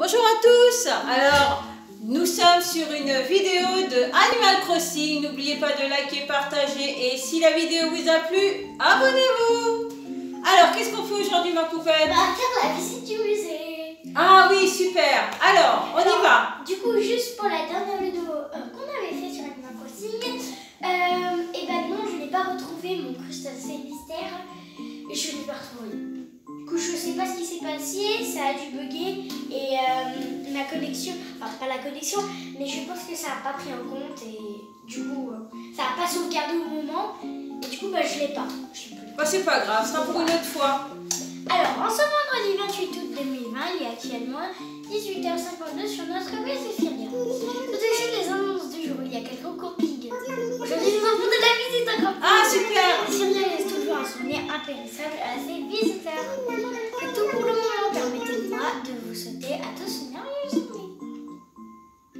Bonjour à tous. Alors, nous sommes sur une vidéo de Animal Crossing. N'oubliez pas de liker, partager et si la vidéo vous a plu, abonnez-vous. Alors, qu'est-ce qu'on fait aujourd'hui, ma poupette? Faire la visite du musée. Ah oui, super. Alors, on y va. Du coup, juste pour la dernière vidéo qu'on avait fait sur Animal Crossing, et ben non, je n'ai pas retrouvé mon crustacé mystère. Et je ne l'ai pas retrouvé. Du coup, je ne sais pas ce qui s'est passé, ça a dû bugger et ma connexion, enfin pas la connexion, mais je pense que ça n'a pas pris en compte et du coup, ça n'a pas sauvegardé au moment. Et du coup, bah, je ne l'ai pas. Bah, c'est pas grave, ce sera pour une autre fois. Alors, en ce vendredi 28 août 2020, il est actuellement 18h52 sur notre base de Syria. Tout de suite, les annonces du jour, il y a quelques campings. Aujourd'hui, nous avons de la visite à camping. Ah, super. Syria laisse toujours un souvenir impérissable à ses visiteurs. C'est tout pour le moment. Permettez-moi de vous souhaiter à tous une merveilleuse journée.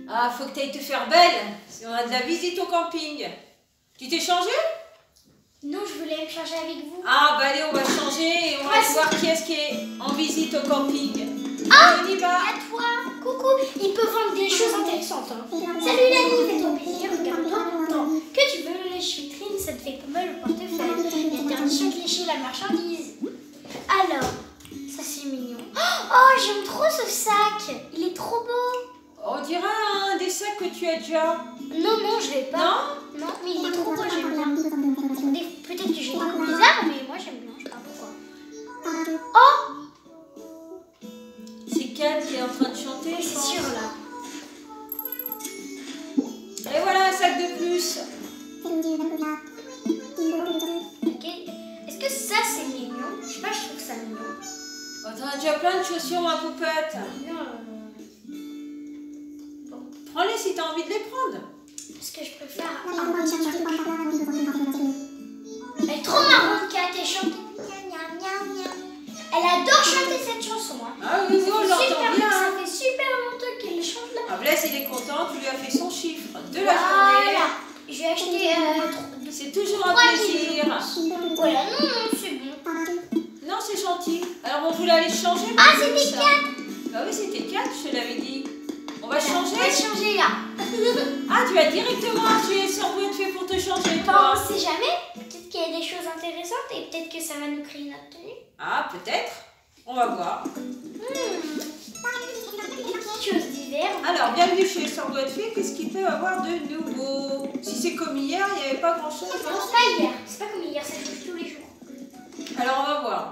Ah, faut que tu ailles te faire belle. Si on a de la visite au camping. Tu t'es changé? Non, je voulais me changer avec vous. Ah, bah allez, on va changer et on va voir qui est-ce qui est en visite au camping. Ah, on y va. à toi. Coucou, il peut vendre des choses intéressantes. Hein. Salut Lani, fais-toi plaisir, regarde-toi. Non, que tu veux, les vitrines, ça te fait pas mal au portefeuille. L'interdiction de lécher la marchandise. Alors, ça c'est mignon. Oh, j'aime trop ce sac. Il est trop beau. On dirait un des sacs que tu as déjà. Non, non, je l'ai pas. Non, mais il est trop beau, j'aime bien. Peut-être que j'ai des goûts bizarres, mais moi j'aime bien, je sais pas pourquoi. Oh, C'est Kat qui est en train de chanter, je c'est pense. sûr là. Et voilà un sac de plus. Ok. Est-ce que ça c'est mignon? Je sais pas, je trouve ça mignon. Oh, t'en as déjà plein de chaussures, ma poupette. Non, Prends-les si t'as envie de les prendre. parce que je préfère un petit truc. Elle est trop marrante, Kat, elle chante. Elle adore chanter cette chanson. Hein. Ah oui, on l'entend bien. Ça fait super longtemps qu'elle chante là. Ah, Blaise, il est content, tu lui as fait son chiffre de la journée. Voilà. Je vais acheter C'est toujours un 3 plaisir. Voilà, non, c'est bon. Non, c'est gentil. Alors, on voulait aller changer. Ah, mais c'était ça. 4. Bah oui, c'était 4, je te l'avais dit. On va On changer. va changer là. Ah, tu vas directement appuyer sur fait pour te changer, Enfin, toi. on sait jamais. Peut-être qu'il y a des choses intéressantes et peut-être que ça va nous créer notre tenue. Ah, peut-être. On va voir. Des petites choses d'hiver. Alors, bienvenue chez Sordoit Fée. Qu'est-ce qu'il peut avoir de nouveau? Si c'est comme hier, il n'y avait pas grand-chose. Non, c'est pas hier. C'est pas comme hier, ça change tous les jours. Alors, on va voir.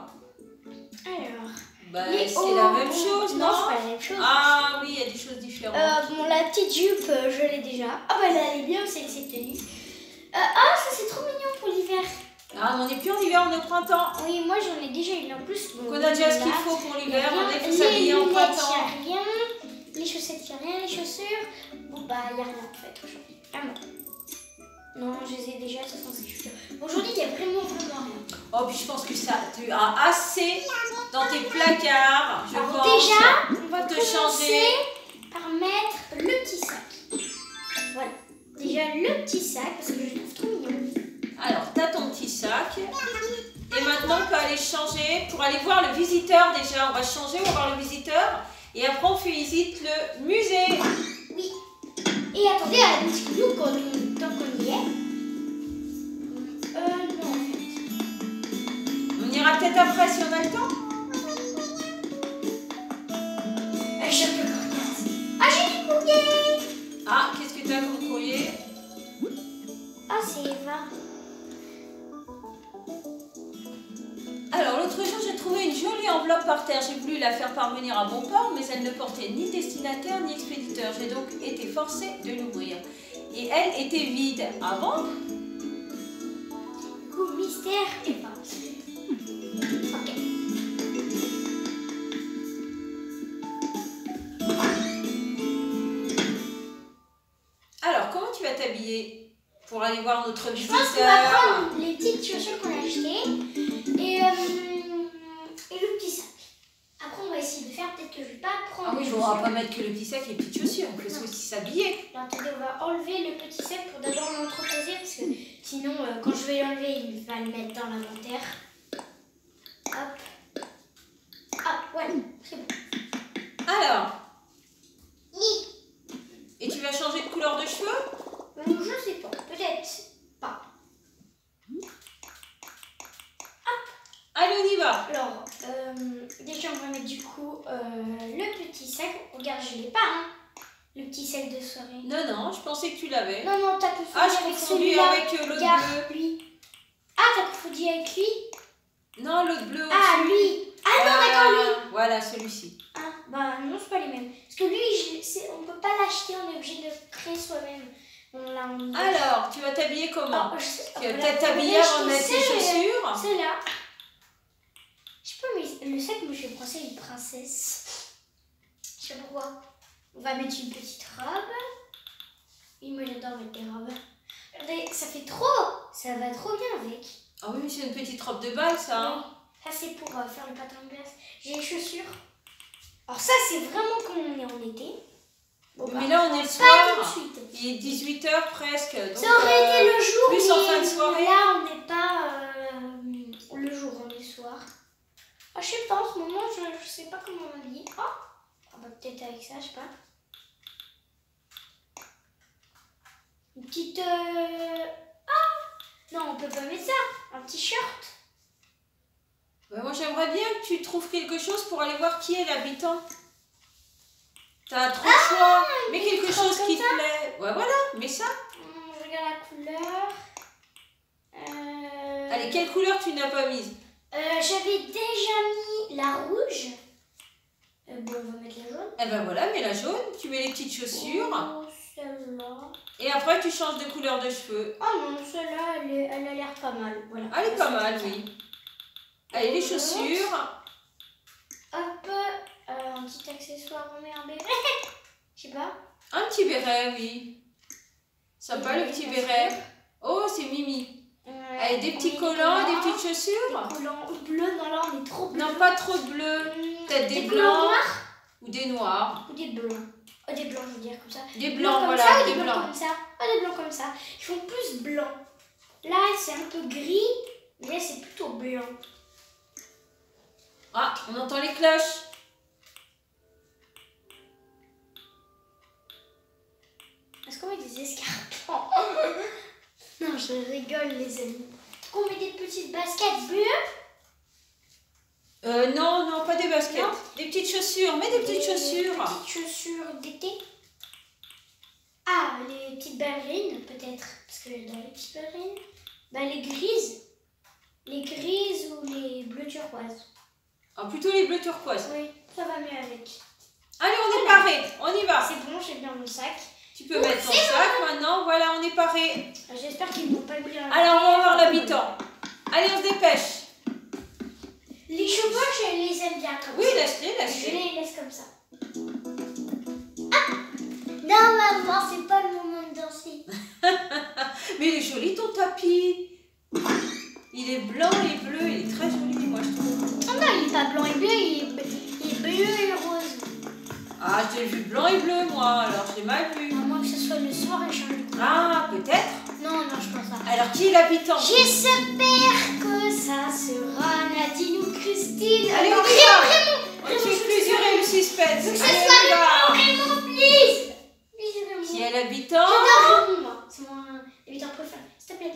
Alors. Bah, Les c'est hauts. la même chose, non? Non, c'est pas la même chose. Ah oui, il y a des choses différentes. Bon, la petite jupe, je l'ai déjà. Ah, bah là, elle est bien, c'est cette tenue. Ah, ça c'est trop mignon pour l'hiver. Ah, mais on n'est plus en hiver, on est au printemps. Oui, moi j'en ai déjà une en plus. Donc, on a déjà ce qu'il faut pour l'hiver. On est s'habiller en Les lunettes, printemps. il n'y a rien. Les chaussettes, il n'y a rien. Les chaussures, bon, bah, il n'y a rien en fait aujourd'hui. Ah non. Non, je les ai déjà, ce sont ces chaussures. Aujourd'hui, il n'y a vraiment rien. Oh, puis je pense que ça, tu as assez dans tes placards. Je Alors, pense. déjà, on va te commencer changer. par mettre le petit sac. Voilà. Déjà, le petit sac, parce que je le trouve trop mignon. Alors, tu as ton petit sac. Et maintenant, on peut aller changer pour aller voir le visiteur déjà. On va changer, on va voir le visiteur. Et après, on fait visite le musée. Oui. Et attendez, à la petite clou, tant qu'on y est. Non, en fait. On ira peut-être après si on a le temps. Je peux regarder. Ah, j'ai du courrier. Ah, qu'est-ce que tu as comme courrier? Ah, c'est Eva. Alors, l'autre jour, j'ai trouvé une jolie enveloppe par terre. J'ai voulu la faire parvenir à mon port, mais elle ne portait ni destinataire ni expéditeur. J'ai donc été forcée de l'ouvrir. Et elle était vide. Ah bon? Du coup, mystère Eva. Ok. Alors, comment tu vas t'habiller pour aller voir notre Je visiteur? pense qu'on va prendre les petites chaussures qu'on a achetées et le petit sac. Après, on va essayer de faire, peut-être que je vais pas prendre Ah oui, les je ne pourra chaussures. pas mettre que le petit sac et les petites chaussures. On peut aussi s'habiller. Alors, attendez, on va enlever le petit sac pour d'abord l'entreposer parce que sinon, quand je vais l'enlever, il va le mettre dans l'inventaire. Hop. Ah, voilà, c'est bon. Alors, sac. Regarde, je l'ai pas, hein. Le petit sac de soirée. Non, non, je pensais que tu l'avais. Non, non, t'as confondu Ah, je avec confondu celui-là. avec l'autre Regarde, bleu. lui. Ah, t'as confondu avec lui? Non, l'autre bleu aussi. Ah, lui. Ah non, d'accord, lui. Voilà, celui-ci. Ah, bah non, c'est pas les mêmes. Parce que lui, on peut pas l'acheter, on est obligé de le créer soi-même. Alors, tu vas t'habiller comment? Tu vas peut-être t'habiller avant de mettre tes chaussures. C'est là. Je peux, mais le sac, moi je vais prendre une princesse. Je sais pas pourquoi. On va mettre une petite robe. Et moi j'adore mettre des robes. Regardez, ça fait trop. Ça va trop bien avec. Ah oui, mais c'est une petite robe de bal, ça. Hein. Ça c'est pour faire le patin de glace. J'ai les chaussures. Alors ça c'est vraiment comme on est en été. Bon, mais là on est le pas soir. tout de suite. Il est 18h presque. Donc, Ça aurait été le jour. Plus en fin de soirée. Là on n'est pas le jour, on est le soir. Ah, je sais pas, en ce moment je sais pas comment m'habiller. Ah bah peut-être avec ça, je sais pas. Une petite... Ah non, on peut pas mettre ça. Un t-shirt. Bah, moi j'aimerais bien que tu trouves quelque chose pour aller voir qui est l'habitant. T'as trop de choix. Mets quelque chose qui te plaît. Ouais, voilà, mets ça. Je regarde la couleur. Allez, quelle couleur tu n'as pas mise? J'avais déjà mis la rouge. Bon, on va mettre la jaune. Eh ben voilà, mets la jaune. Tu mets les petites chaussures. Oh, celle-là. Et après tu changes de couleur de cheveux. Ah non, celle-là, elle a l'air pas mal. Voilà. Elle est pas mal, oui. Allez, les chaussures. Hop, un petit accessoire, on met un béret. Je sais pas. Un petit béret, oui. Sympa le petit béret. Oh, c'est Mimi. Allez, des petits collants et des petites chaussures. Des collants bleus, non là on est trop bleus. Non, pas trop de bleu. Peut-être des collants blancs. noirs. Ou des noirs. Ou des blancs. Oh, des blancs, je veux dire, comme ça. Des blancs, comme voilà, ça, des des blancs blancs. comme ça. Oh, des blancs comme ça. Ils font plus blanc. Là, c'est un peu gris, mais là, c'est plutôt blanc. Ah, on entend les cloches. Est-ce qu'on met des escarpins? Non, je rigole, les amis. On met des petites baskets bleues. Non, non, pas des baskets. Non. Des petites chaussures. Mets des petites chaussures. Des petites chaussures d'été. Ah, les petites ballerines, peut-être. Parce que j'adore les petites ballerines. Bah, les grises. Les grises ou les bleus turquoises. Ah, plutôt les bleus turquoise. Oui, ça va mieux avec. Allez, on est paré. On y va. C'est bon, j'ai bien mon sac. Tu peux mettre ton sac maintenant. Voilà, on est paré. J'espère qu'ils ne vont pas briller. Alors, on va voir l'habitant. Allez, on se dépêche. Les chevaux, je les aime bien comme Oui, ça. laisse-les, Je laisse-les. les laisse comme ça. Ah non, maman, c'est pas le moment de danser. Mais il est joli ton tapis. Il est blanc et bleu. Il est très joli, moi, je trouve. Oh non, il est pas blanc et bleu, il est bleu et rose. Ah, je t'ai vu blanc et bleu, moi. Alors, je l'ai mal vu. À moins que ce soit le soir et change de couleur. Ah, peut-être. Non, non, je pense pas. Alors, qui est l'habitant? J'espère que ça sera Nadine ou Christine. Allez, on y va. Tu fais plus durer le suspense. Que ce Allez, soit on y va. Raymond, please. Please, Raymond. Qui est l'habitant? J'adore Raymond, moi. C'est mon habitant préféré. S'il te plaît.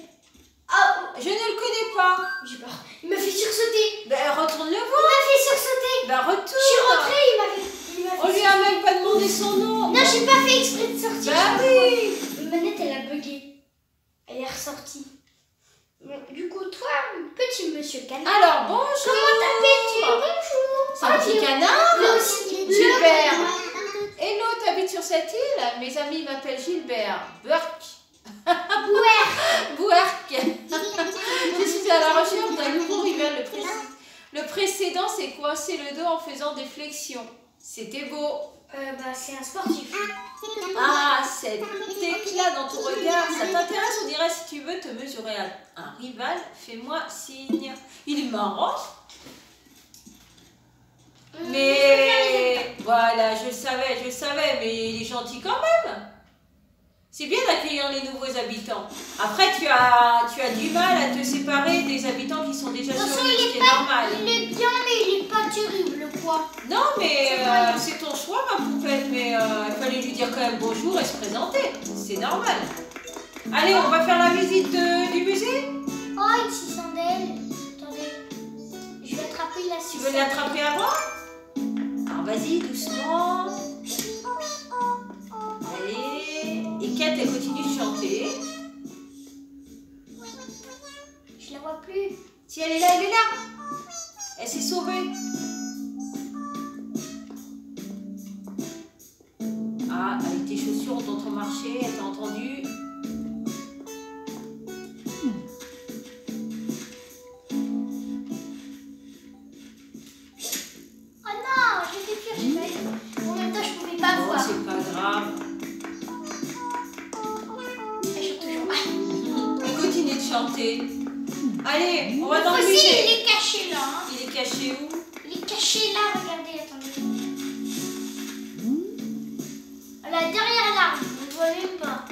Oh, Je ne le connais pas. j'ai peur. Il m'a fait sursauter. Ben, retourne le Il voir. m'a fait sursauter. Ben, Je suis retourne. rentrée, il m'a fait On lui a même pas demandé son nom. Non, j'ai pas fait exprès de sortir. Bah oui. La manette, elle a bugué. Elle est ressortie. Bon, du coup, toi, petit monsieur canard. Alors, bonjour. Comment t'appelles-tu? Bonjour. C'est un petit canard. Moi aussi. Gilbert. Hello, t'habites sur cette île? Mes amis m'appellent Gilbert. Burke. Bouarque. Je suis à la recherche d'un nouveau rival. Le précédent, c'est coincer le dos en faisant des flexions. C'était beau. Bah, c'est un sportif. Ah, cet éclat dans ton regard, ça t'intéresse? On dirait si tu veux te mesurer à un rival, fais-moi signe. Il est marrant. Mais voilà, je le savais, mais il est gentil quand même. C'est bien d'accueillir les nouveaux habitants. Après, tu as du mal à te séparer des habitants qui sont déjà sur l'île, ce qui est normal. Il est bien, mais il est pas terrible, quoi. Non, mais c'est ton choix, ma poupette. Mais il fallait lui dire quand même bonjour et se présenter. C'est normal. Allez, on va faire la visite du musée. Oh, une cicendelle. Attendez. Je vais attraper la Tu cicendelle. veux l'attraper avant? Alors, vas-y, doucement. elle continue de chanter. Je la vois plus. Si elle est là, elle est là. Elle s'est sauvée. Ah, avec tes chaussures, on t'entend marcher, elle t'a entendu. Oh non, j'étais pire, j'ai pas eu. En même temps, je pouvais pas Oh, voir. c'est pas grave. Elle chante toujours. Elle continue de chanter. Allez, on va dans le Aussi, musée. il est caché là. Hein. Il est caché où? Il est caché là, regardez, attendez. La dernière larme, on ne voit même pas.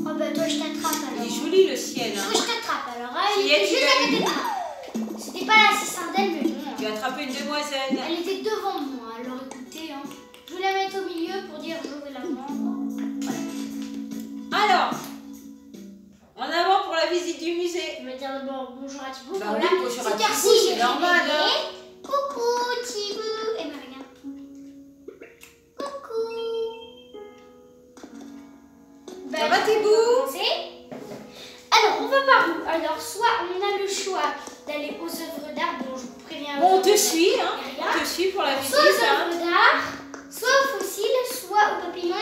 Oh bah toi je t'attrape Il alors. est joli le ciel. Hein. Toi je t'attrape alors. Ah, Si il elle, était tu juste l'as à côté de moi. C'était pas la cicindelle mais bon. Tu as attrapé une demoiselle. Elle était devant moi, alors écoutez, hein. Je vais la mettre au milieu pour dire je vais la prendre. Voilà. Alors, en avant pour la visite du musée. Je vais dire d'abord bonjour à Thibaut. Bah Voilà. oui, bonjour à C'est Thibaut, Darcy, c'est j'ai normal, réveillé. hein. Coucou Thibaut. Et Maria. Coucou. Ça va, on Thibaut? commencer. Alors, on va par où? Alors, soit on a le choix d'aller aux œuvres d'art. Bon, je vous préviens. Bon, on te suit, hein. Derrière. On te suit pour la visite. Soit aux Hein. œuvres d'art, soit aux fossiles, soit aux papillons,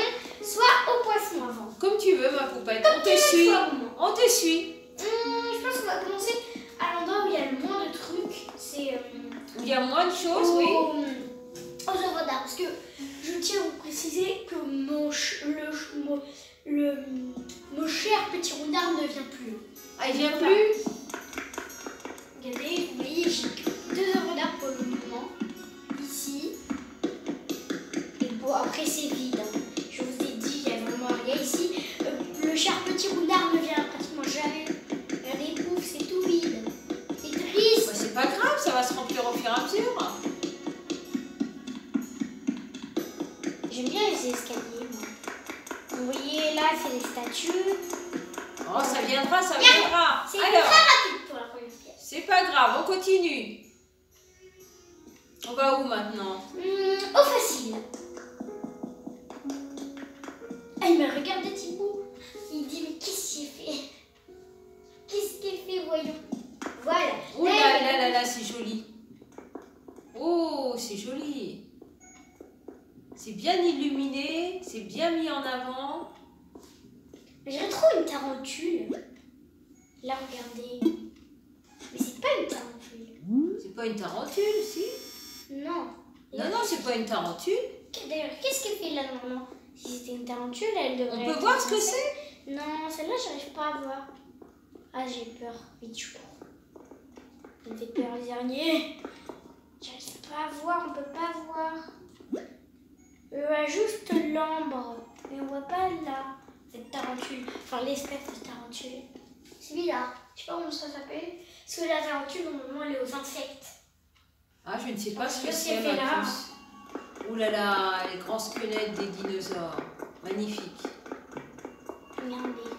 soit aux poissons avant. Comme tu veux, ma poupette. Comme On tu te veux, suit. toi, maman. On te suit. Je pense qu'on va commencer à l'endroit où il y a le moins de trucs. C'est Il y a moins de choses, oui. aux œuvres d'art. Parce que je tiens à vous préciser que mon cher petit renard ne vient plus. Ah, il vient plus. Regardez, vous voyez, j'ai 2 œuvres d'art pour le moment. Ici. Et bon, après c'est vide. Hein. Je vous ai dit, il y a vraiment rien ici. Le cher petit renard ne vient pratiquement jamais. Regardez, pouf, c'est tout vide. C'est triste. Bah, c'est pas grave, ça va se remplir au fur et à mesure. J'aime bien les escaliers, moi. Vous voyez, là, c'est les statues. Oh, ça viendra, ça viendra. C'est très Alors, rapide pour la première pièce. c'est pas grave, on continue. On va où maintenant? Au facile. Ah, il m'a regardé, Thibaut. Il dit, mais qu'est-ce qu'il fait? Qu'est-ce qu'il fait, voyons. Voilà. Oh là là là là, c'est joli. Oh, c'est joli. C'est bien illuminé, c'est bien mis en avant. Je retrouve une tarentule. Là, regardez. Mais c'est pas une tarentule. C'est pas une tarentule, si? Non. Non, non, c'est pas une tarentule. D'ailleurs, qu'est-ce qu'elle fait là, normalement? Si c'était une tarentule, elle devrait. On peut être voir ce que française. c'est? Non, celle-là, j'arrive pas à voir. Ah, j'ai peur. Vite, je cours. Ça me fait peur, les araignées. J'arrive pas à voir, on peut pas voir. On voit juste l'ambre, mais on voit pas là, cette tarentule. Enfin, l'espèce de tarentule. C'est bizarre. Je sais pas comment ça s'appelle. Parce que la tarentule, normalement, elle est aux insectes. Ah, je ne sais pas ce que Qu'est-ce c'est, qu'elle fait ma là? puce. Ouh là là, les grands squelettes des dinosaures. Magnifique. Regardez.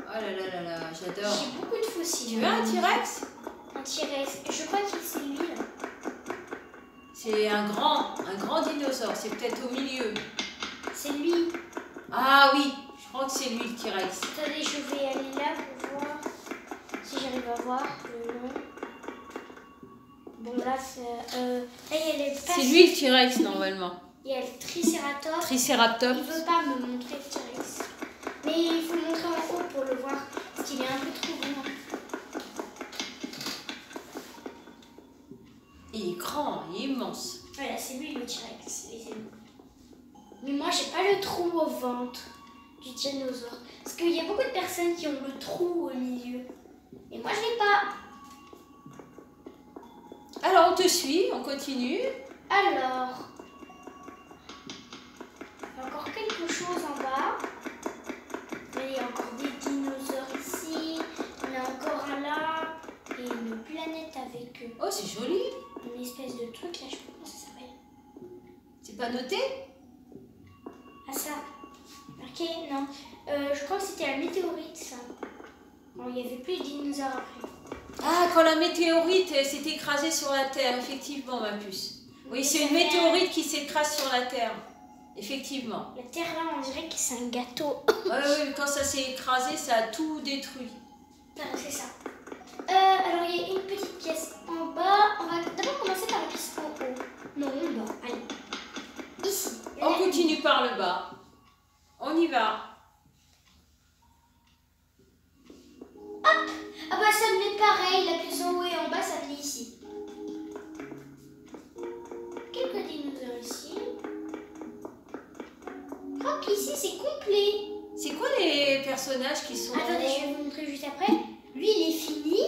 Oh là là là là, j'adore. J'ai beaucoup de fossiles. Tu veux un T-Rex? Un T-Rex. Je crois que c'est lui là. C'est un grand dinosaure. C'est peut-être au milieu. C'est lui. Ah oui, je crois que c'est lui le T-Rex. Attendez, je vais aller là pour voir si j'arrive à voir le nom. Bon, là, c'est. Là, il y a les C'est lui le T-Rex normalement. Il y a le Triceratops. Triceratops. Il veut pas me montrer le T-Rex. Mais il faut le montrer en haut pour le voir. Parce qu'il est un peu trop grand. Il est grand, il est immense. Voilà, c'est lui le T-Rex. Et c'est lui. Mais moi, j'ai pas le trou au ventre du dinosaure. Parce qu'il y a beaucoup de personnes qui ont le trou au milieu. Et moi, je l'ai pas. Alors on te suit, on continue. Alors, il y a encore quelque chose en bas. Mais il y a encore des dinosaures ici. Il y en a encore un là. Et une planète avec Oh, c'est joli. une espèce de truc là, je sais pas comment ça s'appelle. C'est pas noté? Ah ça, marqué, non. Je crois que c'était la météorite ça. Bon, il n'y avait plus de dinosaures après. Ah, quand la météorite s'est écrasée sur la Terre, effectivement, ma puce. Oui, c'est une météorite qui s'écrase sur la Terre. Effectivement. La Terre, là, on dirait que c'est un gâteau. Oui, quand ça s'est écrasé, ça a tout détruit. C'est ça. Alors, il y a une petite pièce en bas. On va d'abord commencer par la pièce en haut. Non, en bas. Allez. Ici. On continue par le bas. On y va. Hop. Ah bah ça venait pareil. La pièce en haut et en bas, ça venait ici. Quelques dinosaures ici. Je crois qu'ici, c'est complet. C'est quoi les personnages qui sont... Attendez, je vais vous montrer juste après. Lui, il est fini.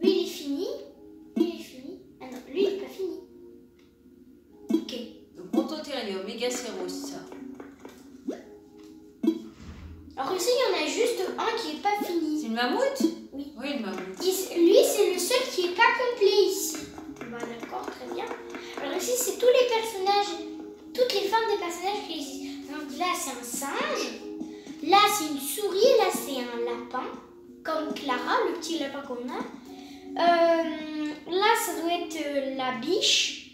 Lui, il est fini. Lui, il est fini. Ah non, lui, il n'est pas fini. Ok. Le Brontothéria, Mégacéros, ça. Alors ici, il y en a juste un qui n'est pas fini. C'est le mammouth? Oui. Oui, le mammouth. Lui, c'est le seul qui n'est pas complet ici. Bah, d'accord, très bien. Alors ici, c'est tous les personnages, toutes les formes des personnages qui existent. Donc là, c'est un singe. Là, c'est une souris. Là, c'est un lapin. Comme Clara, le petit lapin qu'on a. Là, ça doit être la biche.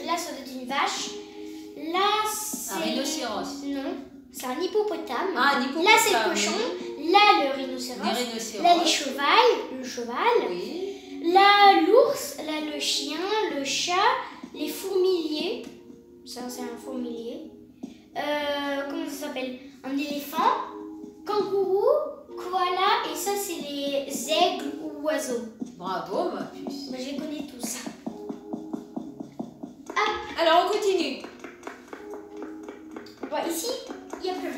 Là, ça doit être une vache. Là, c'est... Un rhinocéros. Non, c'est un hippopotame. Ah, un hippopotame. Là, c'est le cochon. Là, le rhinocéros. Les rhinocéros. Là, le cheval. Oui. Là, l'ours. Là, le chien, le chat, les fourmiliers. Ça, c'est un fourmilier. Comment ça s'appelle? Un éléphant, kangourou, koala, et ça, c'est les aigles ou oiseaux. Bravo, ma puce. Bah, je les connais tous. Alors, on continue. Bon, ici, il y a plein.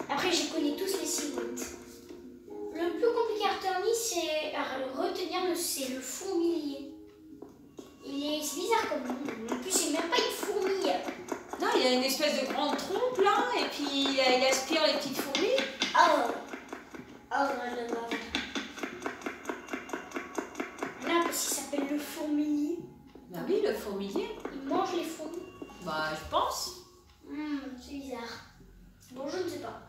Après, je connais tous les silhouettes. Le plus compliqué à retenir, c'est le fourmilier. C'est bizarre comme nom. En plus, c'est même pas une fourmi. Non, il y a une espèce de grande trompe là, et puis il aspire les petites fourmis. Oh là là là. Là, parce qu'il s'appelle le fourmilier. Bah oui, le fourmilier. Il mange les fourmis. Bah, je pense. C'est bizarre. Bon, je ne sais pas.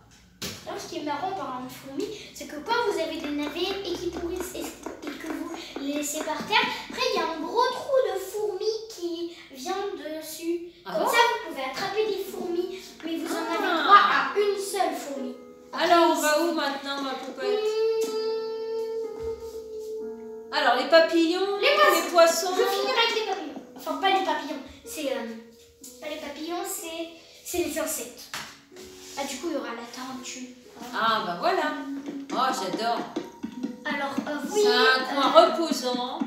Alors, ce qui est marrant par une fourmi, c'est que quand vous avez des navets et qui pourrissent et que vous les laissez par terre, après il y a un gros trou de fourmis qui vient dessus. Ah Comme bon? ça, vous pouvez attraper des fourmis, mais vous en avez droit à une seule fourmi. Après, Alors, on ici- va où maintenant, ma poupette? Alors, les papillons, les poissons. Je finirai avec les papillons. Enfin, pas les papillons. C'est pas les papillons, c'est les insectes. Ah, du coup, il y aura la tortue. Ah, bah voilà. Oh, j'adore. Alors, oui. C'est un coin reposant,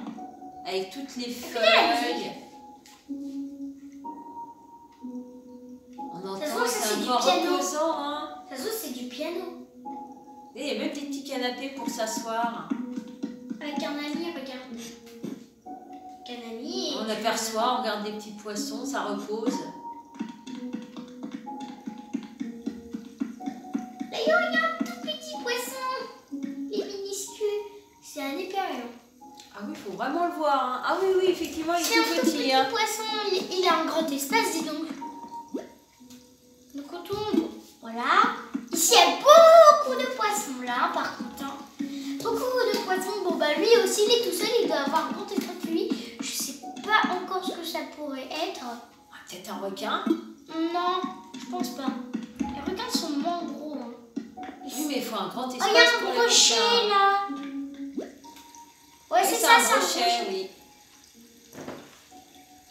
avec toutes les feuilles. On entend, Ça se voit que ça, c'est c'est un du coin piano. reposant, hein. Ça se trouve, c'est du piano. Et il y a même des petits canapés pour s'asseoir. Avec un ami, regarde. Avec un ami. On aperçoit, on regarde des petits poissons, ça repose. Là, il y a un tout petit poisson. Il est minuscule. C'est un hyperion. Ah oui, il faut vraiment le voir. Hein. Ah oui, effectivement, il est C'est un tout tout petit. petit Hein. poisson. Il a un grand espace, dis donc. Donc, on tourne. Voilà. Ici, il y a beaucoup de poissons, là, par contre. Hein. Beaucoup de poissons. Bon, bah, lui aussi, il est tout seul. Il doit avoir un grand espace de lui. Je sais pas encore ce que ça pourrait être. Ah, peut-être un requin. Non, je pense pas. Les requins sont moins gros. Hein. Oui, mais il faut un grand Oh, espace il y a pour un les brochet requins. là. Ouais, c'est ça, c'est un brochet, brochet. oui.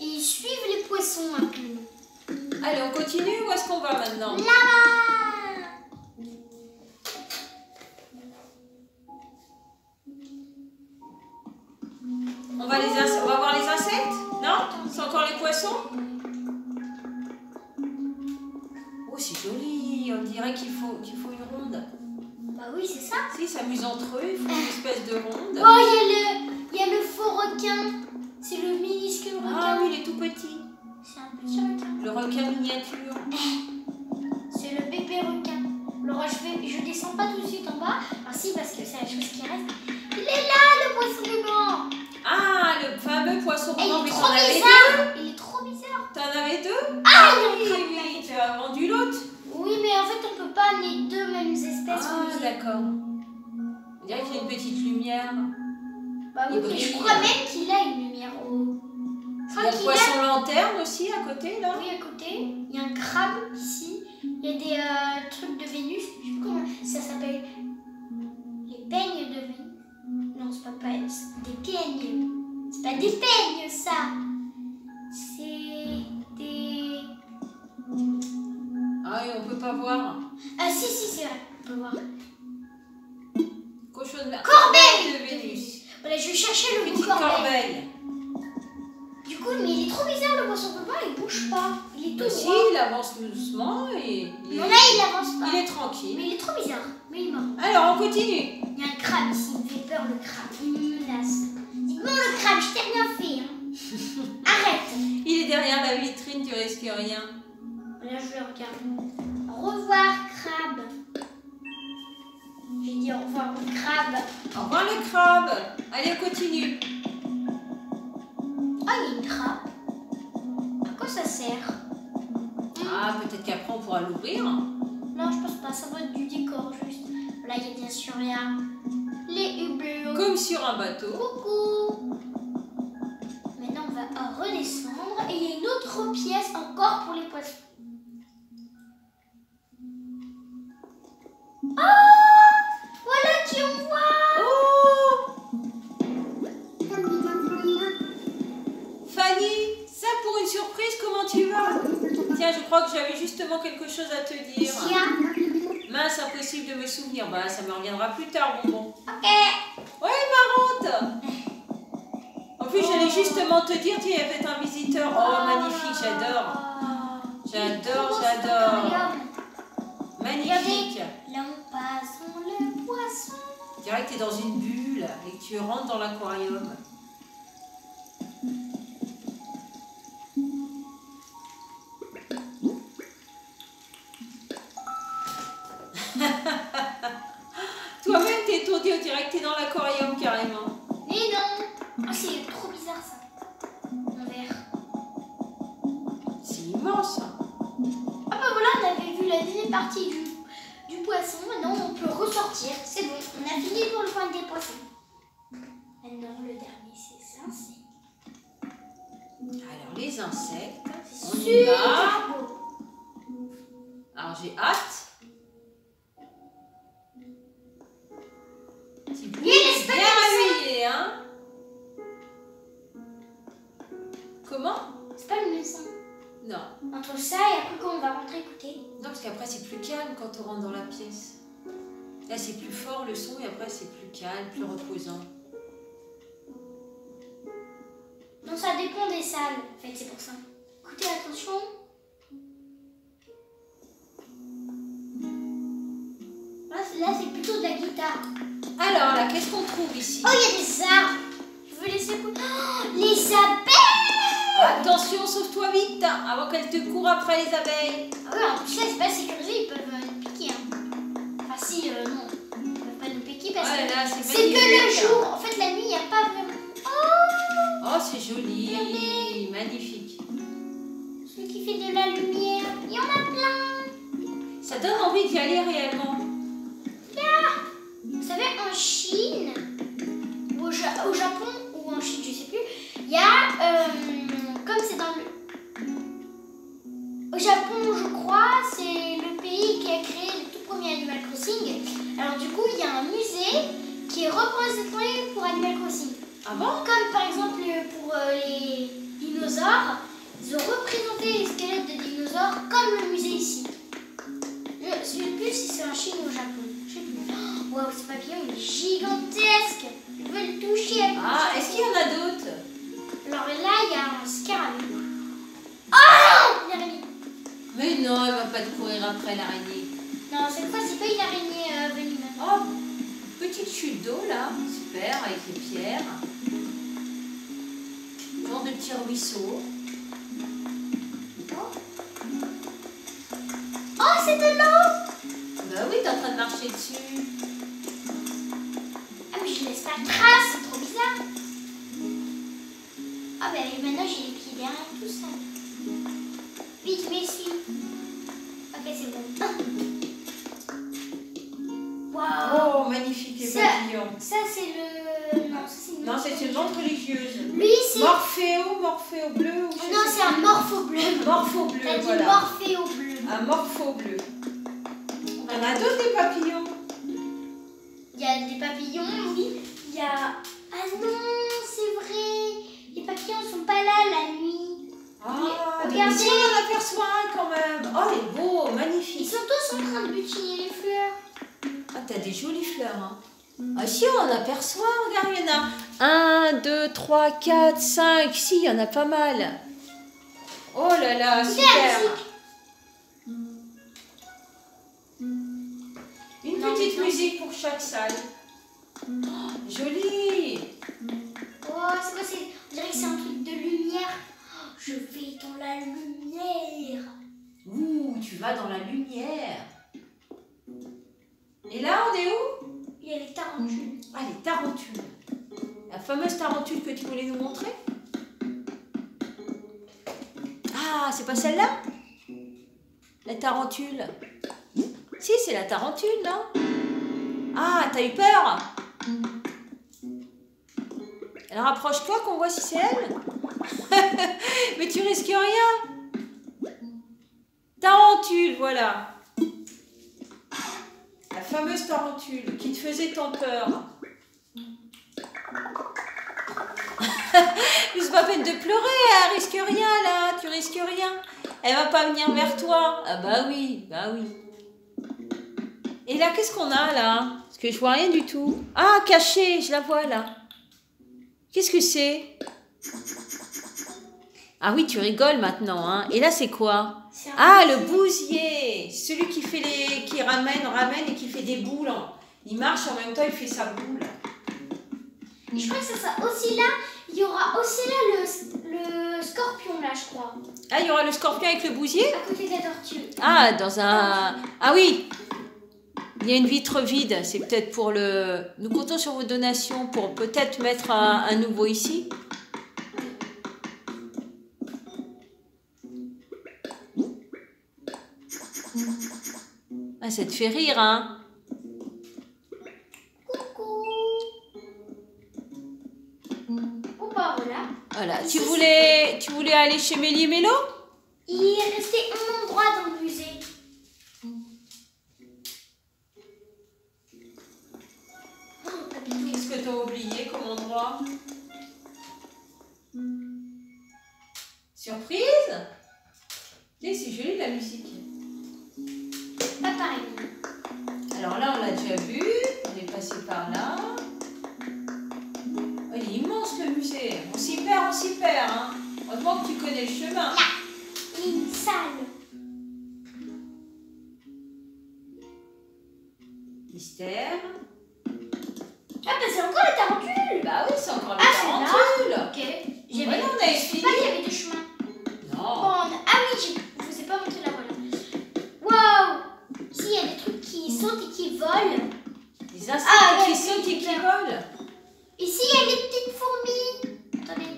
Et ils suivent les poissons un peu. Allez, on continue. Où est-ce qu'on va maintenant? Là-bas. On va voir les insectes? Non? C'est encore les poissons? Oh, c'est joli. On dirait qu'il faut une ronde. Bah oui, c'est ça. Si, ils s'amusent entre eux. Ils font une espèce de ronde. Oh, il y a le faux requin. C'est le minuscule requin. Ah oui, il est tout petit. C'est un petit requin. Le requin miniature. C'est le bébé requin. Alors, je descends pas tout de suite en bas. Ah si, parce que c'est la chose qui reste. Il est là, le poisson blanc. Ah, le fameux poisson Et blanc. il Mais est t'en trop avais bizarre. Il est trop bizarre. deux? T'en avais deux? Ah, oui. Tu as vendu l'autre? Oui, mais en fait, on peut pas les deux mêmes espèces. Ah, d'accord. On dirait qu'il y a une petite lumière. Bah oui, Il mais je brille. crois même qu'il a une lumière au... Je Il y crois a le qu'il a... poisson lanterne aussi à côté là. Oui, à côté, il y a un crabe ici. Il y a des trucs de Vénus. Je sais plus comment ça s'appelle. Les peignes de Vénus. Non, c'est pas des peignes. C'est pas des peignes, ça. C'est des... Ah oui, on peut pas voir. Ah si, c'est vrai. On peut voir. Cochon de Corbeille de Vénus. Voilà, je cherchais le mot Petite corbeille. corbeille. Du coup, mais il est trop bizarre le poisson papa, il bouge pas. Il est tout Bah si, droit. il avance doucement et Non, là, il avance pas. il est tranquille. Mais il est trop bizarre. Mais il est marrant. Alors, on continue. Il y a un crabe ici, il me fait peur le crabe. Il me menace. Dis bon le crabe, je t'ai rien fait. Hein. Arrête. Il est derrière la vitrine, tu risques rien. Là, je le regarde. Au revoir, crabe. J'ai dit au revoir au crabe. Au revoir le crabe. Allez, on continue. Ah, il y a une crabe. À quoi ça sert? Ah, peut-être qu'après on pourra l'ouvrir. Non, je pense pas. Ça doit être du décor juste. Là, il y a bien sûr les hublots. Comme sur un bateau. Coucou. Maintenant, on va redescendre. Et il y a une autre pièce encore pour les poissons. Ah! Voilà qui on voit! Oh Fanny, ça pour une surprise, comment tu vas? Tiens, je crois que j'avais justement quelque chose à te dire. Tiens. Mince, impossible de me souvenir. Bah, ça me reviendra plus tard, bonbon. Ok. Ouais, marrante. En plus, j'allais justement te dire, tiens, il y avait un visiteur. Oh, magnifique, j'adore. J'adore, j'adore. Magnifique. Là, on passe le poisson. On dirait que tu es dans une bulle et que tu rentres dans l'aquarium. Toi-même, t'es étourdi, on dirait que t'es dans l'aquarium carrément. Mais non. Oh, c'est trop bizarre ça. En vert. C'est immense. Ah bah voilà, on avait vu la deuxième partie du poisson. Maintenant, on peut ressortir. C'est bon, on a fini pour le coin des poissons. Maintenant, le dernier, c'est ça. Alors, les insectes, on y Super va. beau. Alors, j'ai hâte. Petit bout Mais laisse pas bien comme habillé, hein. Comment? C'est pas le même son. Non. Entre ça et après quand on va rentrer écouter. Non, parce qu'après, c'est plus calme quand on rentre dans la pièce. Là, c'est plus fort le son et après, c'est plus calme, plus reposant. Non, ça dépend des salles. En fait, c'est pour ça. Écoutez, attention. Là, c'est plutôt de la guitare. Alors, là, qu'est-ce qu'on trouve ici? Oh, il y a des arbres. Je veux laisser écouter. Oh, les abeilles. Attention, sauve-toi vite, avant qu'elles te courent après les abeilles. Ah ouais, en plus là, c'est pas sécurisé, ils peuvent nous piquer. Hein. Enfin, si, non. Ils peuvent pas nous piquer parce Ouais, que là, c'est magnifique. que le jour. En fait, la nuit, il n'y a pas vraiment. Oh, Oh, c'est joli, Regardez. magnifique. celui qui fait de la lumière. Il y en a plein. Ça donne envie d'y aller réellement. Vous savez, en Chine, ou au Japon, ou en Chine, je sais plus, il y a, comme c'est dans le... Au Japon, je crois, c'est le pays qui a créé le tout premier Animal Crossing. Alors du coup, il y a un musée qui est représenté pour Animal Crossing. Ah bon? Comme par exemple pour les dinosaures, ils ont représenté les squelettes de dinosaures comme le musée ici. Je ne sais plus si c'est en Chine ou au Japon. Je sais plus. Oh, waouh, ce papillon il est gigantesque. Je veux le toucher. Ah, est-ce qu'il y en a d'autres? Alors là, il y a un scarabée. Oh, l'araignée. Mais non, elle va pas te courir après l'araignée. Non, cette fois, c'est pas une araignée venimeuse. Oh, petite chute d'eau là, super, avec les pierres. Genre de petits ruisseaux. Oh, c'est de l'eau. Bah oui, t'es en train de marcher dessus. Ah, mais je laisse pas de trace, c'est trop bizarre. Ah, ben maintenant, j'ai les pieds derrière tout ça. Vite, je m'essuie. Ok, c'est bon. Waouh. Oh, magnifique. C'est papillons. Ça, c'est le... Non, ça, c'est une Non, c'est une montre religieuse. Lui, c'est... Morpheo bleu ou je Non, sais c'est un morpho bleu. Morpho bleu, T'as dit voilà. morphéo bleu. Un morpho bleu. On en a d'autres des papillons. Il y a des papillons, oui. Il y a... Ah non, c'est vrai. Les papillons sont pas là la nuit. Ah, regardez. mais si, on en aperçoit un quand même. Oh, il est beau, magnifique. Ils sont tous en train de butiner les fleurs. Ah, t'as des jolies fleurs, hein. Ah si, on en aperçoit, regarde, il y en a 1, 2, 3, 4, 5, 6, il y en a pas mal. Oh là là, Écoutez super. la musique. Une Non, petite non. musique pour chaque salle. Oh, joli. Oh, c'est quoi? On dirait que c'est un truc de lumière. Oh, je vais dans la lumière. Ouh, tu vas dans la lumière. Et là, on est où? Il y a les tarentules. Ah, les tarentules. La fameuse tarentule que tu voulais nous montrer? Ah, c'est pas celle-là? La tarentule. Si, c'est la tarentule, non? Ah, t'as eu peur? Alors rapproche-toi qu'on voit si c'est elle. Mais tu risques rien. Tarentule, voilà. La fameuse tarentule qui te faisait tant peur. C'est pas peine de pleurer, elle risque rien là, tu risques rien. Elle va pas venir vers toi. Ah bah oui, bah oui. Et là, qu'est-ce qu'on a là? Parce que je vois rien du tout. Ah, caché, je la vois là. Qu'est-ce que c'est? Ah oui, tu rigoles maintenant, hein. Et là, c'est quoi? Ah, le bousier. Celui qui fait qui ramène et qui fait des boules. Il marche en même temps, il fait sa boule. Et je crois que ça sera aussi là. Il y aura aussi là le scorpion là, je crois. Ah, il y aura le scorpion avec le bousier? À côté de la tortue. Ah, dans un... Ah oui. Il y a une vitre vide. C'est peut-être pour le... Nous comptons sur vos donations pour peut-être mettre un nouveau ici. Ah, ça te fait rire, hein? Coucou. Oh bah voilà. Voilà. Tu voulais aller chez Mélie et Mélo? Il est resté un endroit dans le musée. Oh, papillon. Qu'est-ce que tu as oublié comme endroit? Surprise? Et c'est joli la musique. Pas pareil. Alors là, on l'a déjà vu. On est passé par là. Oh, il est immense le musée. On s'y perd, hein. Heureusement que tu connais le chemin. Là, une salle. Mystère. Ah bah c'est encore la tarentule. Bah oui, c'est encore la Ah, c'est là. tarentule. Ok. Ouais, on avait Je sais fini. pas, il y avait deux chemins. Non. Ah oui, je vous ai pas montré la voilà. Waouh. Ici, il y a des trucs qui sautent et qui volent. Des insectes Ah, qui ouais, sautent et qui super. volent. Ici, il y a des petites fourmis. Attendez.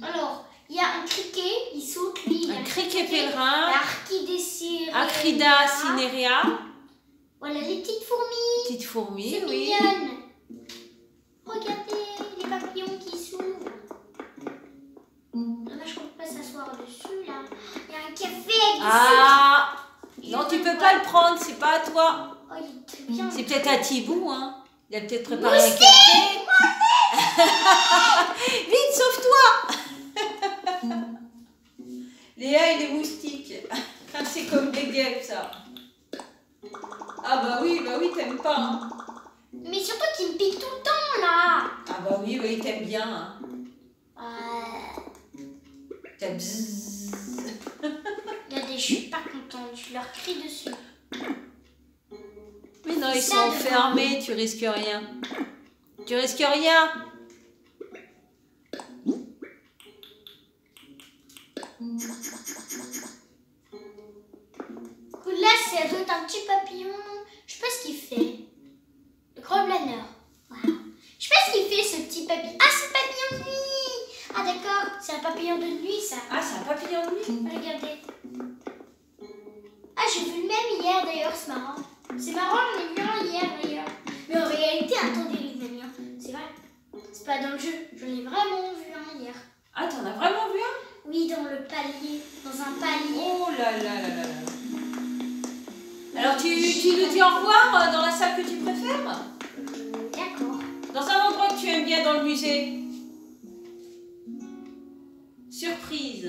Alors, il y a un criquet, il saute, lui. Un criquet pèlerin. L'archidécéréa. Acrida cinerea. Voilà, les petites fourmis. Petite fourmi, C'est oui. mignonne. Regardez les papillons qui s'ouvrent. Là, je ne peux pas s'asseoir dessus, là. Il y a un café avec du Ah. sucre. Non, tu peux pas le prendre, c'est pas à toi. Oh, il est très bien. C'est peut-être à Thibou, hein. Il a peut-être préparé Moi un aussi, café. Vite, sauve-toi. Léa et les moustiques. C'est comme des guêpes, ça. Ah bah oui, t'aimes pas, hein. Mais surtout qu'il me pique tout le temps, là. Ah bah oui, t'aimes bien, hein. T'as bzzz. Regardez, je suis pas contente. Je leur crie dessus. Mais non, ils Ça, sont devant. enfermés, tu risques rien. Tu risques rien. Là, c'est doit être un petit papillon. Je sais pas ce qu'il fait. Le gros planeur. Voilà. Je sais pas ce qu'il fait, ce petit papillon. Ah, c'est le papillon de nuit. Ah, d'accord. C'est un papillon de nuit, ça. Ah, c'est un papillon de nuit. Regardez. Ah, j'ai vu le même hier, d'ailleurs. C'est marrant. C'est marrant, j'en ai vu un hier, d'ailleurs. Mais en réalité, C'est pas dans le jeu, j'en ai vraiment vu un hier. Ah, t'en as vraiment vu un? Oui, dans le palier, dans un palier. Oh là là là là là. Alors, tu nous dis au revoir dans la salle que tu préfères? D'accord. Dans un endroit que tu aimes bien dans le musée? Surprise.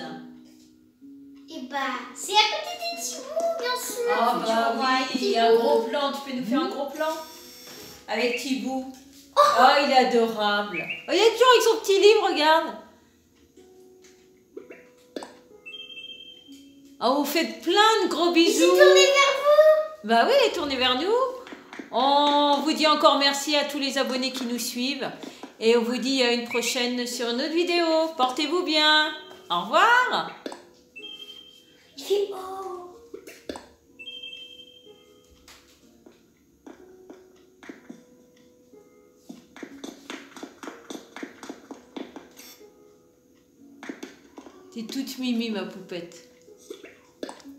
Et bah, c'est à côté des Thibaut, bien sûr. Ah Faut que tu bah revoies oui, un gros plan. Tu peux nous faire un gros plan? Avec Thibaut. Oh, il est adorable. Oh, il est toujours avec son petit livre, regarde. Oh, vous faites plein de gros bisous. il s'est tourné vers vous. Bah oui, il est tourné vers nous. On vous dit encore merci à tous les abonnés qui nous suivent. Et on vous dit à une prochaine sur une autre vidéo. Portez-vous bien. Au revoir. Il fait oh. T'es toute mimi, ma poupette.